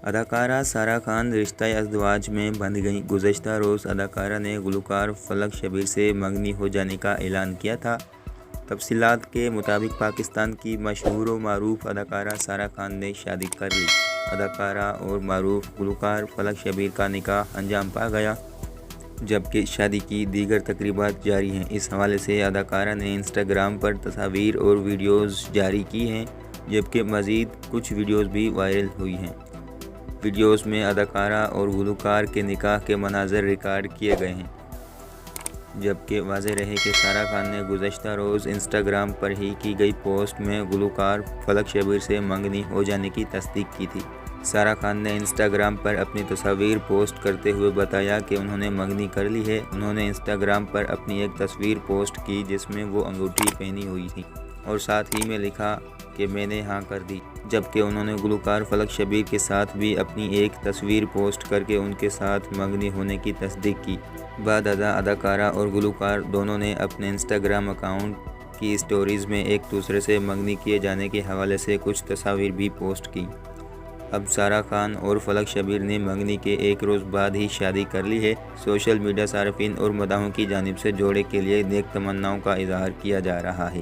اداکارہ سارہ خان رشتہ ازدواج میں بندھ گئیں۔ گزشتہ روز اداکارہ نے گلوکار فلک شبیر سے منگنی ہو جانے کا اعلان کیا تھا۔ تفصیلات کے مطابق پاکستان کی مشہور و معروف اداکارہ سارہ خان نے شادی کر لی۔ اداکارہ اور معروف گلوکار فلک شبیر کا نکاح انجام پا گیا، جبکہ شادی کی دیگر تقریبات جاری ہیں۔ اس حوالے سے اداکارہ نے انسٹاگرام پر تصاویر اور ویڈیوز جاری کی ہیں، جبکہ مزید کچھ ویڈیوز بھی وائرل ہوئی ہیں۔ ویڈیوز میں اداکارہ اور گلوکار کے نکاح کے مناظر ریکارڈ کیے گئے ہیں، جبکہ واضح رہے کہ سارہ خان نے گزشتہ روز انسٹاگرام پر ہی کی گئی پوسٹ میں گلوکار فلک شبیر سے منگنی ہو جانے کی تصدیق کی تھی۔ سارہ خان نے انسٹاگرام پر اپنی تصاویر پوسٹ کرتے ہوئے بتایا کہ انہوں نے منگنی کر لی ہے۔ انہوں نے انسٹاگرام پر اپنی ایک تصویر پوسٹ کی جس میں وہ انگوٹھی پہنی ہوئی تھی اور ساتھ ہی میں لکھا کہ میں نے ہاں کر دی، جبکہ انہوں نے گلوکار فلک شبیر کے ساتھ بھی اپنی ایک تصویر پوسٹ کر کے ان کے ساتھ منگنی ہونے کی تصدیق کی۔ بعد ازاں اداکارہ اور گلوکار دونوں نے اپنے انسٹاگرام اکاؤنٹ کی سٹوریز میں ایک دوسرے سے منگنی کیے جانے کے حوالے سے کچھ تصاویر بھی پوسٹ کی۔ اب سارہ خان اور فلک شبیر نے منگنی کے ایک روز بعد ہی شادی کر لی ہے۔ سوشل میڈیا صارفین اور مداحوں کی جانب سے جوڑے کے لیے نیک تمناؤں کا اظہار کیا جا رہا ہے۔